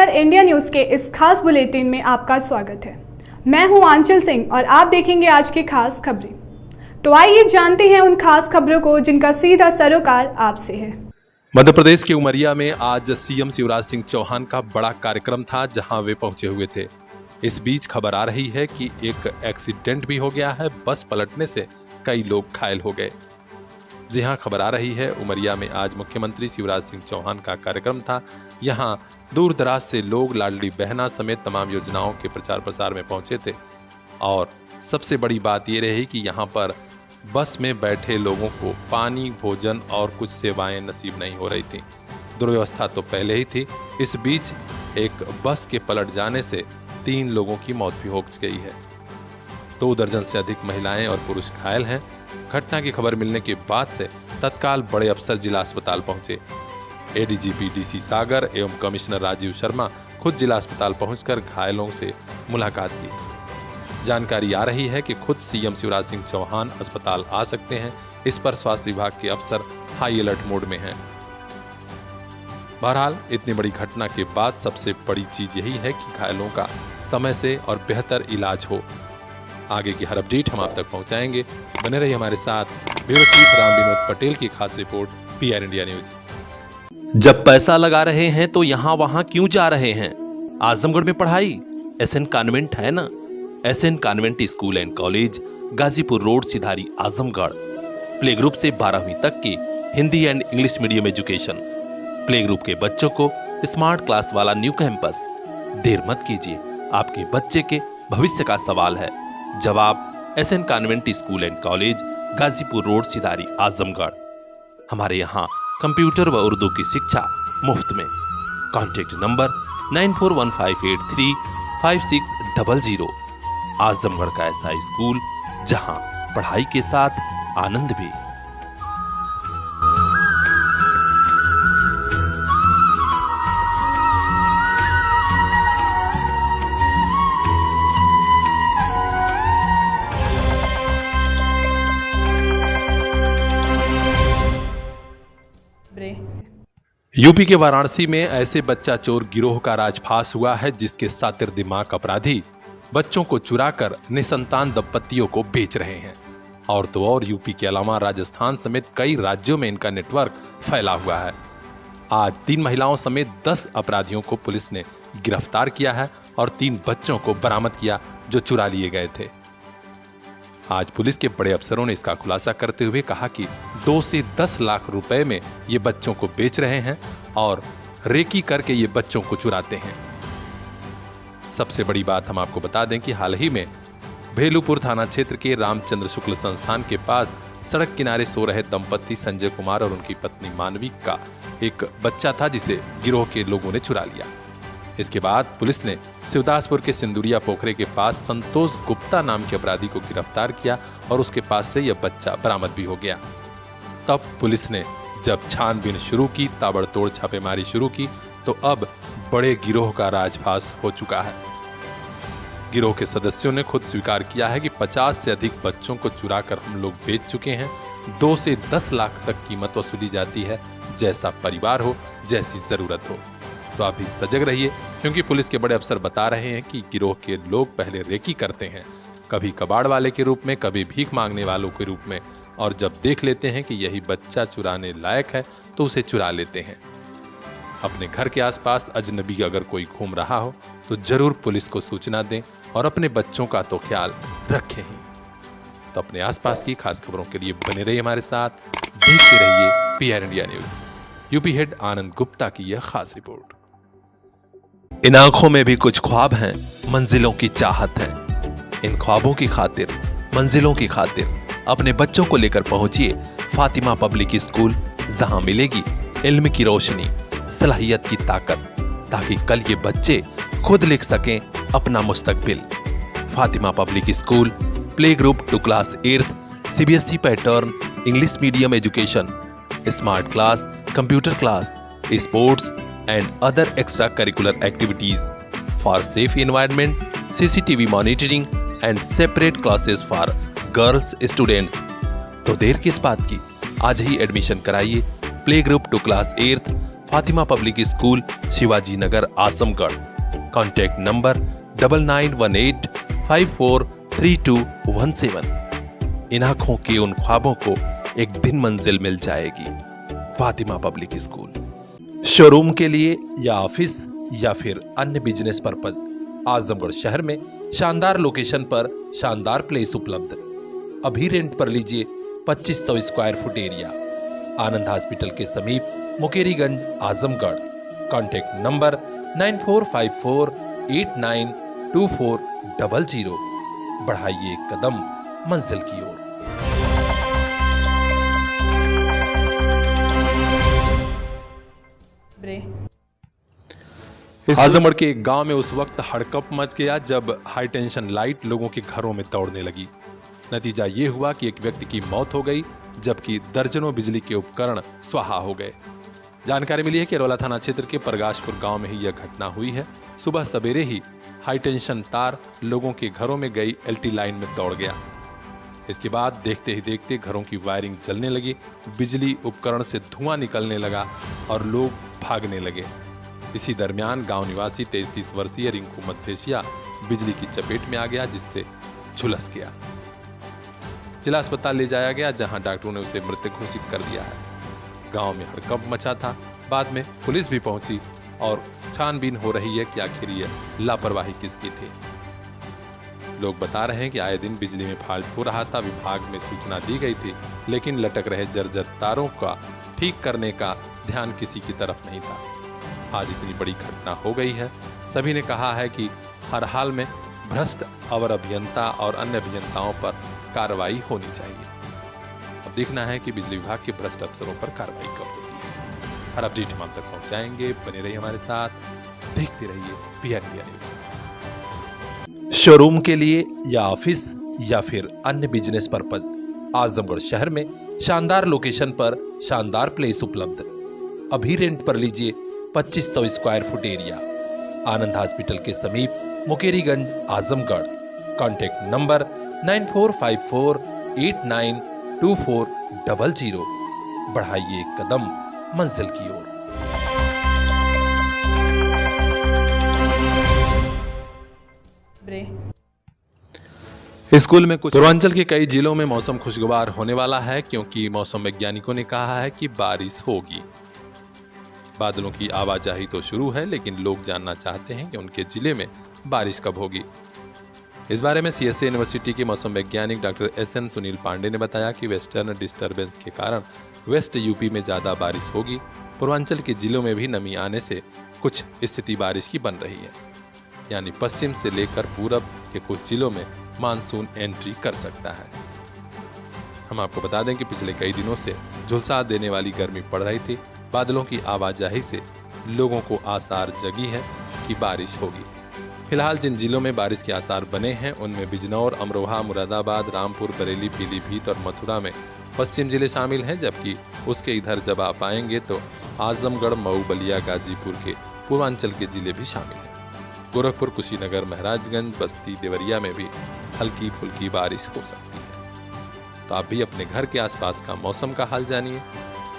PR India news के इस खास बुलेटिन में आपका स्वागत है। मैं हूं आंचल सिंह और आप देखेंगे आज की खास खबरें। तो आइए जानते हैं उन खास खबरों को जिनका सीधा सरोकार आपसे है। मध्य प्रदेश के उमरिया में आज सीएम शिवराज सिंह चौहान का बड़ा कार्यक्रम था, जहां वे पहुंचे हुए थे। इस बीच खबर आ रही है कि एक एक्सीडेंट भी हो गया है। बस पलटने से कई लोग घायल हो गए। जी हां, खबर आ रही है उमरिया में आज मुख्यमंत्री शिवराज सिंह चौहान का कार्यक्रम था। यहां दूर दराज से लोग लाडली बहना समेत तमाम योजनाओं के प्रचार प्रसार में पहुंचे थे। और सबसे बड़ी बात यह रही कि यहां पर बस में बैठे लोगों को पानी, भोजन और कुछ सेवाएं नसीब नहीं हो रही थी। दुर्व्यवस्था तो पहले ही थी। इस बीच एक बस के पलट जाने से 3 लोगों की मौत भी हो गई है। 2 दर्जन से अधिक महिलाएं और पुरुष घायल हैं। घटना की खबर मिलने के बाद से तत्काल बड़े अफसर जिला अस्पताल पहुंचे। एडीजीपी डीसी सागर एवं कमिश्नर राजीव शर्मा खुद जिला अस्पताल पहुंचकर घायलों से मुलाकात की। जानकारी आ रही है कि खुद सीएम शिवराज सिंह चौहान अस्पताल आ सकते हैं। इस पर स्वास्थ्य विभाग के अफसर हाई अलर्ट मोड में हैं। बहरहाल इतनी बड़ी घटना के बाद सबसे बड़ी चीज यही है कि घायलों का समय से और बेहतर इलाज हो। आगे की हर अपडेट हम आप तक पहुंचाएंगे। बने रहिए हमारे साथ। ब्यूरो चीफ राम विनोद पटेल की खास रिपोर्ट, पीआर इंडिया न्यूज। जब पैसा लगा रहे हैं तो यहाँ वहां क्यों जा रहे हैं? आजमगढ़ में पढ़ाई एसएन कॉन्वेंट है ना। SN convent school and college, Ghazipur road, Sidhari, Azamgarh. Play group से 12वीं तक की Hindi and English medium education. Play group के बच्चों को स्मार्ट क्लास वाला न्यू कैंपस। देर मत कीजिए, आपके बच्चे के भविष्य का सवाल है। जवाब SN convent school and college, Ghazipur road, Sidhari, Azamgarh. हमारे यहाँ कंप्यूटर व उर्दू की शिक्षा मुफ्त में। Contact number 9415835600। आजमगढ़ का ऐसा स्कूल जहां पढ़ाई के साथ आनंद भी। यूपी के वाराणसी में ऐसे बच्चा चोर गिरोह का राजफास हुआ है, जिसके सातिर दिमाग अपराधी बच्चों को चुराकर निसंतान दंपतियों को बेच रहे हैं। और तो और यूपी के अलावा राजस्थान समेत कई राज्यों में इनका नेटवर्क फैला हुआ है। आज 3 महिलाओं समेत 10 अपराधियों को पुलिस ने गिरफ्तार किया है और 3 बच्चों को बरामद किया जो चुरा लिए गए थे। आज पुलिस के बड़े अफसरों ने इसका खुलासा करते हुए कहा कि 2 से 10 लाख रुपए में ये बच्चों को बेच रहे हैं और रेकी करके ये बच्चों को चुराते हैं। सबसे बड़ी बात हम आपको बता दें कि हाल ही में भेलूपुर थाना क्षेत्र के रामचंद्र शुक्ल संस्थान के पास सड़क किनारे सो रहे दंपति संजय कुमार और उनकी पत्नी मानवी का एक बच्चा था, जिसे गिरोह के लोगों ने चुरा लिया। इसके बाद पुलिस ने शिवदासपुर के सिंदुरिया पोखरे के पास संतोष गुप्ता नाम के अपराधी को गिरफ्तार किया और उसके पास से यह बच्चा बरामद भी हो गया। तब पुलिस ने जब छानबीन शुरू की, ताबड़तोड़ छापेमारी शुरू की, तो अब बड़े गिरोह का राजफास हो चुका है। गिरोह के सदस्यों ने खुद स्वीकार किया है कि 50 से अधिक बच्चों को चुराकर हम लोग बेच चुके हैं। 2 से 10 लाख तक कीमत वसूली जाती है। जैसा परिवार हो, जैसी जरूरत हो। तो आप भी सजग रहिए, क्योंकि पुलिस के बड़े अफसर बता रहे हैं कि गिरोह के लोग पहले रेकी करते हैं, कभी कबाड़ वाले के रूप में, कभी भीख मांगने वालों के रूप में, और जब देख लेते हैं कि यही बच्चा चुराने लायक है तो उसे चुरा लेते हैं। अपने घर के आसपास अजनबी अगर कोई घूम रहा हो तो जरूर पुलिस को सूचना दें और अपने बच्चों का तो ख्याल रखें ही। तो अपने आसपास की खास खबरों के लिए बने रहिए हमारे साथ, देखते रहिए PR India news. UP head Anand Gupta की यह खास रिपोर्ट। इन आंखों में भी कुछ ख्वाब हैं, मंजिलों की चाहत है। इन ख्वाबों की खातिर, मंजिलों की खातिर अपने बच्चों को लेकर पहुंचिए फातिमा पब्लिक स्कूल, जहां मिलेगी इल्म की रोशनी, सलाहियत की ताकत, ताकि कल ये बच्चे खुद लिख सकें अपना मुस्तकबिल। Fatima public school, play group to class 8th, CBSE pattern, English medium education, smart class, computer class, sports and other extracurricular activities for safe environment, CCTV monitoring and separate classes for girls students। तो देर किस बात की, आज ही admission कराइए play group to class 8th Fatima public school, Shivaji Nagar, Azamgarh. Contact number 9918543217। इन आंखों के उन ख्वाबों को एक दिन मंजिल मिल जाएगी। Fatima public school. शोरूम के लिए या ऑफिस या फिर अन्य बिजनेस पर्पस, आजमगढ़ शहर में शानदार लोकेशन पर शानदार प्लेस उपलब्ध। अभी रेंट पर लीजिए 2500 स्क्वायर फुट एरिया, आनंद हॉस्पिटल के समीप, मुकेरीगंज, आजमगढ़। Contact number 9454892400। बढ़ाइए एक कदम मंजिल की ओर। आजमगढ़ के एक गांव में उस वक्त हड़कंप मच गया जब हाई टेंशन लाइट लोगों के घरों में दौड़ने लगी। नतीजा ये हुआ कि एक व्यक्ति की मौत हो गई, जबकि दर्जनों बिजली के उपकरण स्वाहा हो गए। जानकारी मिली है कि अरोला थाना क्षेत्र के परगाशपुर गांव में ही यह घटना हुई है। सुबह सवेरे ही हाई टेंशन तार लोगों के घरों में गई एलटी लाइन में दौड़ गया। इसके बाद देखते ही देखते घरों की वायरिंग जलने लगी, बिजली उपकरण से धुआं निकलने लगा और लोग भागने लगे। इसी दरमियान गांव निवासी 33 वर्षीय रिंकू मद्धेशिया बिजली की चपेट में आ गया, जिससे झुलस गया। जिला अस्पताल ले जाया गया, जहां डॉक्टरों ने उसे मृत घोषित कर दिया है। गांव में हड़कंप मचा था। बाद में पुलिस भी पहुंची और छानबीन हो रही है कि आखिर यह लापरवाही किसकी थी। लोग बता रहे हैं कि आए दिन बिजली में फॉल्ट हो रहा था। विभाग में सूचना दी गई थी, लेकिन लटक रहे जर्जर तारों का ठीक करने का ध्यान किसी की तरफ नहीं था। आज इतनी बड़ी घटना हो गई है। सभी ने कहा है कि हर हाल में भ्रष्ट अवर अभियंता और अन्य अभियंताओं पर कार्रवाई होनी चाहिए। अब देखना है कि बिजली विभाग के भ्रष्ट अफसरों पर कार्रवाई कब होती है। हर अपडेट हम तक पहुंचाएंगे। बने रहिए हमारे साथ, देखते रहिए PRN न्यूज़। शोरूम के लिए या ऑफिस या फिर अन्य बिजनेस पर्पस, आजमगढ़ शहर में शानदार लोकेशन पर शानदार प्लेस उपलब्ध। अभी रेंट पर लीजिए 2500 स्क्वायर फुट एरिया, आनंद हॉस्पिटल के समीप, मुकेरीगंज, आजमगढ़। Contact number 9454892400। बढ़ाइए एक कदम मंजिल की ओर। स्कूल में कुछ पूर्वांचल के कई जिलों में मौसम खुशगवार होने वाला है, क्योंकि मौसम वैज्ञानिकों ने कहा है कि बारिश होगी। बादलों की आवाजाही तो शुरू है, लेकिन लोग जानना चाहते हैं कि उनके जिले में बारिश कब होगी। इस बारे में CSA यूनिवर्सिटी के मौसम वैज्ञानिक डॉक्टर SN सुनील पांडे ने बताया कि वेस्टर्न डिस्टर्बेंस के कारण वेस्ट यूपी में ज्यादा बारिश होगी। पूर्वांचल के जिलों में भी नमी आने से कुछ स्थिति बारिश की बन रही है, यानी पश्चिम से लेकर पूरब के कुछ जिलों में मानसून एंट्री कर सकता है। हम आपको बता दें कि पिछले कई दिनों से झुलसा देने वाली गर्मी पड़ रही थी। बादलों की आवाजाही से लोगों को आसार जगी है कि बारिश होगी। फिलहाल जिन जिलों में बारिश के आसार बने हैं उनमें बिजनौर, अमरोहा, मुरादाबाद, रामपुर, बरेली, पीलीभीत और मथुरा में पश्चिम जिले शामिल हैं, जबकि उसके इधर जब आप आएंगे तो आजमगढ़, मऊ, बलिया, गाजीपुर के पूर्वांचल के जिले भी शामिल हैं। गोरखपुर, कुशीनगर, महराजगंज, बस्ती, देवरिया में भी हल्की फुल्की बारिश हो सकती है। तो आप भी अपने घर के आसपास का मौसम का हाल जानिए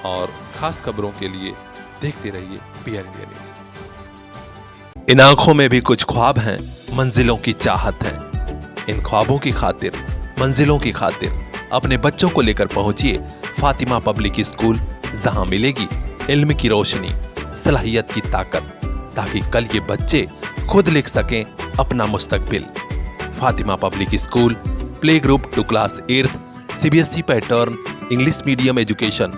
और खास खबरों के लिए देखते रहिए PRN न्यूज़। इन आंखों में भी कुछ ख्वाब हैं, मंजिलों की चाहत है। इन ख्वाबों की खातिर, मंजिलों की खातिर अपने बच्चों को लेकर पहुंचिए फातिमा पब्लिक स्कूल, जहां मिलेगी इल्म की रोशनी, सलाहियत की ताकत, ताकि कल ये बच्चे खुद लिख सकें अपना मुस्तकबिल। Fatima public school, play group to class 8th, CBSE pattern, English medium education,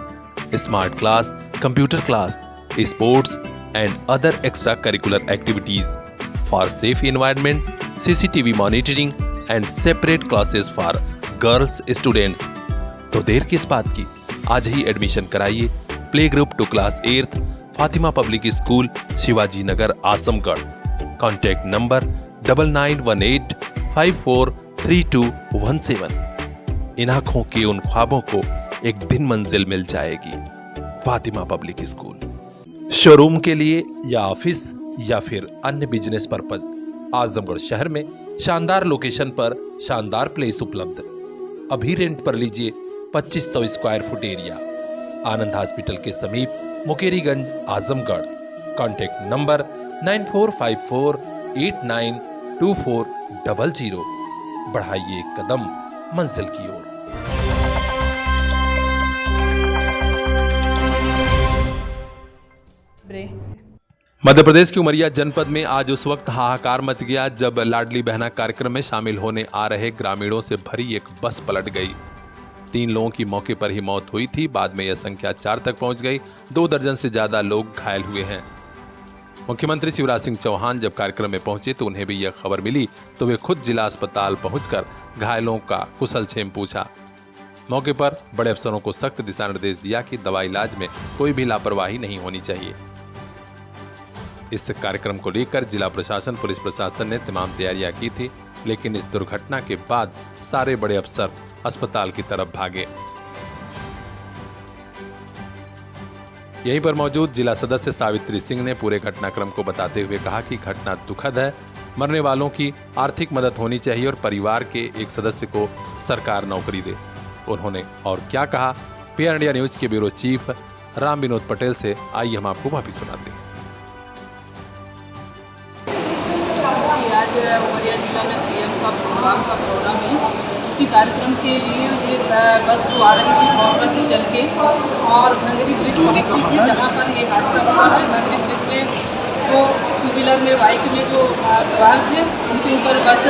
smart class, computer class, sports and other extracurricular activities for safe environment, CCTV monitoring and separate classes for girls students। तो देर किस बात की, आज ही admission कराइए play group to class 8th, Fatima public school, Shivaji Nagar, Azamgarh. Contact number 9918543217। इन आंखों के उन ख्वाबों को एक दिन मंजिल मिल जाएगी। Fatima public school. शोरूम के लिए या ऑफिस या फिर अन्य बिजनेस पर्पस, आजमगढ़ शहर में शानदार लोकेशन पर शानदार प्लेस उपलब्ध। अभी रेंट पर लीजिए 2500 स्क्वायर फुट एरिया, आनंद हॉस्पिटल के समीप, मुकेरीगंज, आजमगढ़। Contact number 9454892400। बढ़ाइए एक कदम मंजिल की ओर। मध्य प्रदेश के उमरिया जनपद में आज उस वक्त हाहाकार मच गया जब लाडली बहना कार्यक्रम में शामिल होने आ रहे ग्रामीणों से भरी एक बस पलट गई। 3 लोगों की मौके पर ही मौत हुई थी। बाद में यह संख्या 4 तक पहुंच गई। 2 दर्जन से ज्यादा लोग घायल हुए हैं। मुख्यमंत्री शिवराज सिंह चौहान जब कार्यक्रम में पहुंचे तो उन्हें भी यह खबर मिली तो वे खुद जिला अस्पताल पहुंचकर घायलों का कुशलक्षेम पूछा। मौके पर बड़े अफसरों को सख्त दिशा निर्देश दिया कि दवा इलाज में कोई भी लापरवाही नहीं होनी चाहिए। इस कार्यक्रम को लेकर जिला प्रशासन, पुलिस प्रशासन ने तमाम तैयारियां की थी, लेकिन इस दुर्घटना के बाद सारे बड़े अफसर अस्पताल की तरफ भागे। यहीं पर मौजूद जिला सदस्य सावित्री सिंह ने पूरे घटनाक्रम को बताते हुए कहा कि घटना दुखद है। मरने वालों की आर्थिक मदद होनी चाहिए और परिवार के एक सदस्य को सरकार नौकरी दे। उन्होंने और क्या कहा, पीआर इंडिया न्यूज के ब्यूरो चीफ राम विनोद पटेल से आइए हम आपको वापिस सुनाते हैं। आज उमरिया जिला में सीएम का प्रोग्राम है। उसी कार्यक्रम के लिए ये बस जो आ रही थी मौका से चल के और भंगरी ब्रिज पहुंची थी जहाँ पर ये हादसा हुआ है। भंगरी ब्रिज में जो 2 व्हीलर में, बाइक में जो सवार थे उनके ऊपर बस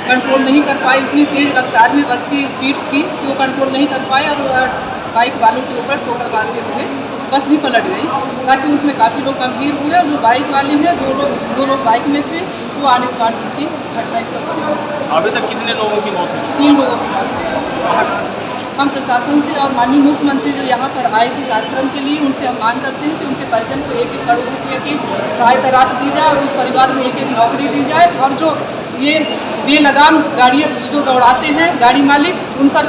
कंट्रोल नहीं कर पाई। इतनी तेज़ रफ्तार में बस की स्पीड थी कि वो कंट्रोल नहीं कर पाए और बाइक वालों के ऊपर ठोकरबाजी हुए, बस भी पलट गई। ताकि उसमें काफ़ी लोग गंभीर हुए और जो बाइक वाले हैं, 2 लोग बाइक में थे, वो ऑन स्पॉट उनकी घटनास्थल पर। अभी तक कितने लोगों की मौत हुई? 3 लोगों की मौत हुई। हम प्रशासन से और माननीय मुख्यमंत्री जो यहाँ पर आए थे कार्यक्रम के लिए, उनसे हम मांग करते हैं कि उनके परिजन को 1-1 करोड़ रुपये की सहायता राशि दी जाए और उस परिवार में 1-1 नौकरी दी जाए। और जो ये बेलगाम गाड़ियाँ जो दौड़ाते हैं गाड़ी मालिक, उन पर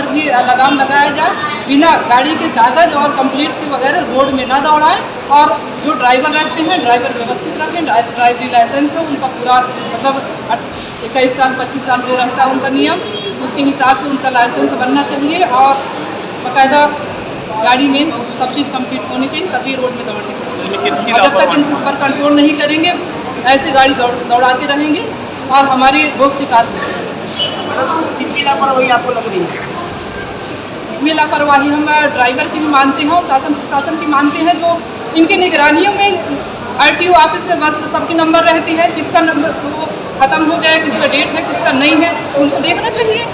भी लगाम लगाया जाए। बिना गाड़ी के कागज और कंप्लीट के वगैरह रोड में ना दौड़ाएं। और जो ड्राइवर रहते हैं, ड्राइवर व्यवस्थित रखें, ड्राइविंग लाइसेंस हो उनका पूरा, मतलब 21 साल 25 साल जो रहता है उनका नियम, उसके हिसाब से उनका लाइसेंस बनना चाहिए और बाकायदा गाड़ी में सब चीज़ कंप्लीट होनी चाहिए, तभी रोड में दौड़ने की। जब तक इन पर कंट्रोल नहीं करेंगे ऐसे गाड़ी दौड़ाते रहेंगे और हमारी रोग शिकार होगी। कितनी लापरवाही आपको लग रही है? इसमें लापरवाही हम ड्राइवर की भी मानते हैं और शासन प्रशासन की मानते हैं। जो इनकी निगरानियों में RTO ऑफिस में बस सबकी नंबर रहती है, किसका नंबर वो खत्म हो गया, किसका डेट है, किसका नहीं है, उनको देखना चाहिए।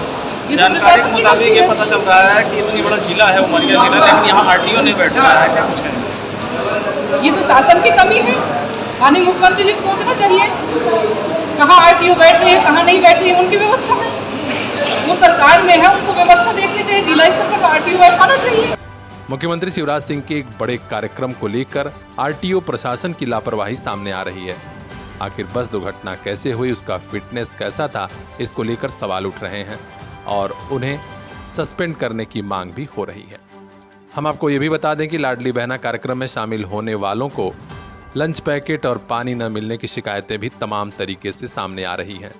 ये जानकारी के मुताबिक ये पता चल रहा है कि इतनी बड़ा जिला है उमरिया जिला, लेकिन यहाँ RTO नहीं बैठ रहा है। क्या कुछ है? ये तो शासन की कमी है। माननीय मुख्यमंत्री जी को सोचना चाहिए कहाँ RTO बैठ रहे हैं, कहाँ नहीं बैठ रही है, उनकी व्यवस्था है। वो सरकार में है, उनको व्यवस्था देखनी चाहिए। जिला स्तर पर RTO बैठाना चाहिए। मुख्यमंत्री शिवराज सिंह के एक बड़े कार्यक्रम को लेकर RTO प्रशासन की लापरवाही सामने आ रही है। आखिर बस दुर्घटना कैसे हुई, उसका फिटनेस कैसा था, इसको लेकर सवाल उठ रहे हैं और उन्हें सस्पेंड करने की मांग भी हो रही है। हम आपको ये भी बता दें कि लाडली बहना कार्यक्रम में शामिल होने वालों को लंच पैकेट और पानी न मिलने की शिकायतें भी तमाम तरीके से सामने आ रही हैं।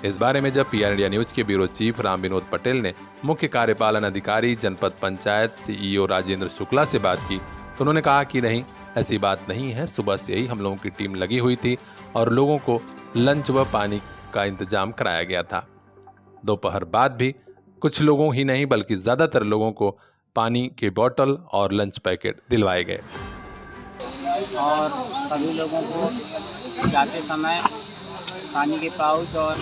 इस बारे में जब पीआर इंडिया न्यूज के ब्यूरो चीफ राम विनोद पटेल ने मुख्य कार्यपालन अधिकारी जनपद पंचायत CEO राजेंद्र शुक्ला से बात की तो उन्होंने कहा कि नहीं, ऐसी बात नहीं है। सुबह से ही हम लोगों की टीम लगी हुई थी और लोगों को लंच व पानी का इंतजाम कराया गया था। दोपहर बाद भी कुछ लोगों ही नहीं बल्कि ज्यादातर लोगों को पानी के बोतल और लंच पैकेट दिलवाए गए और सभी लोगों को जाते समय पानी के पाउच और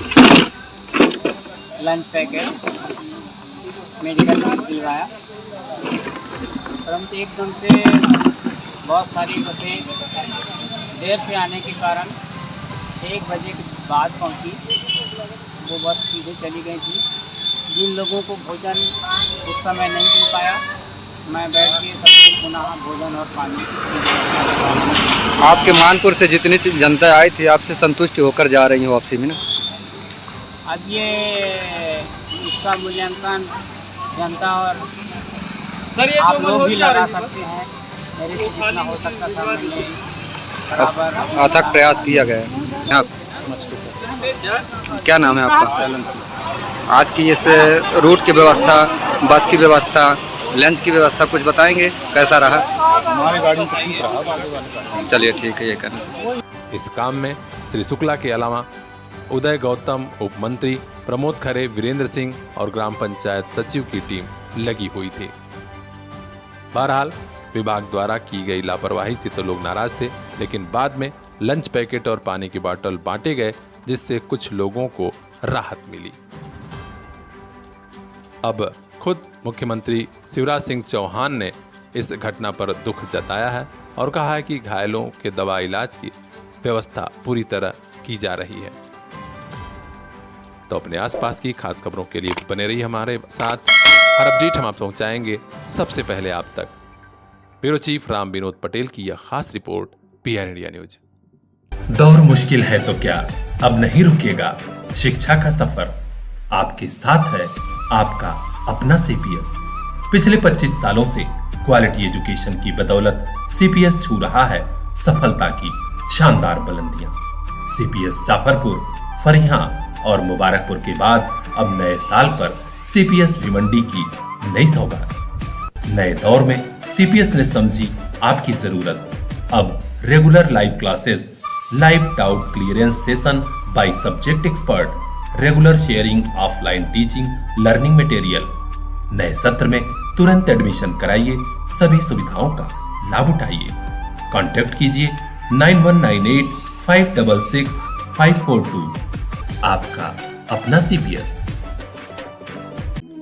लंच पैकेट मेडिकल किट दिलवाया। परंतु एकदम से बहुत सारी बसें देर से आने के कारण 1 बजे के बाद पहुंची। वो बस सीधे चली गई थी। जिन लोगों को भोजन उस समय नहीं मिल पाया, मैं बैठ के सबको पुनः भोजन और पानी। आपके मानपुर से जितनी जनता आई थी आपसे संतुष्ट होकर जा रही हो वापसी में ना? अब ये इसका मूल्यांकन जनता और आप लोग भी लगा सकते हैं। मेरे से जितना हो सकता था मैंने बराबर अथक प्रयास किया गया है। क्या नाम है आपका? आज की इस रूट की व्यवस्था, बस की व्यवस्था लंच की व्यवस्था कुछ बताएंगे कैसा रहा? हमारी गाड़ी में ठीक रहा, बाकी वाले चलिए ठीक है, ये करना। इस काम में श्री शुक्ला के अलावा उदय गौतम, उप मंत्री प्रमोद खरे, वीरेंद्र सिंह और ग्राम पंचायत सचिव की टीम लगी हुई थी। बहरहाल विभाग द्वारा की गई लापरवाही से तो लोग नाराज थे, लेकिन बाद में लंच पैकेट और पानी की बोतल बांटे गए, जिससे कुछ लोगों को राहत मिली। अब खुद मुख्यमंत्री शिवराज सिंह चौहान ने इस घटना पर दुख जताया है और कहा है कि घायलों के दवा इलाज की व्यवस्था पूरी तरह की जा रही है। तो अपने आसपास की खास खबरों के लिए बने रहिए हमारे साथ। हर अपडेट हम आप पहुंचाएंगे सबसे पहले आप तक। ब्यूरो चीफ राम विनोद पटेल की यह खास रिपोर्ट, पीआर इंडिया न्यूज। दौर मुश्किल है तो क्या, अब नहीं रुकेगा शिक्षा का सफर। आपके साथ है आपका अपना सीपीएस। पिछले 25 सालों से क्वालिटी एजुकेशन की बदौलत सीपीएस छू रहा है सफलता की शानदार बुलंदियां। सीपीएस जाफरपुर, फरियां और मुबारकपुर के बाद अब नए साल पर सीपीएस भिवंडी की नई सौगात। नए दौर में सीपीएस ने समझी आपकी जरूरत। अब regular live classes, live doubt clearance session by subject expert, regular sharing offline teaching learning material. नए सत्र में तुरंत एडमिशन कराइए, सभी सुविधाओं का लाभ उठाइए। कांटेक्ट कीजिए 9198566542। आपका अपना सीपीएस।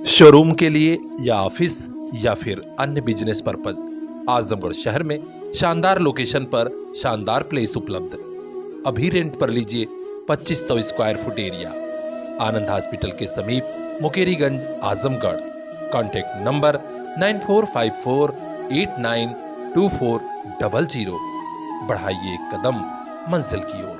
शोरूम के लिए या ऑफिस या फिर अन्य बिजनेस पर्पस, आजमगढ़ शहर में शानदार लोकेशन पर शानदार प्लेस उपलब्ध। अभी रेंट पर लीजिए 2500 स्क्वायर फुट एरिया, आनंद हॉस्पिटल के समीप, मुकेरीगंज, आजमगढ़। Contact number 9454892400। बढ़ाइए एक कदम मंजिल की ओर।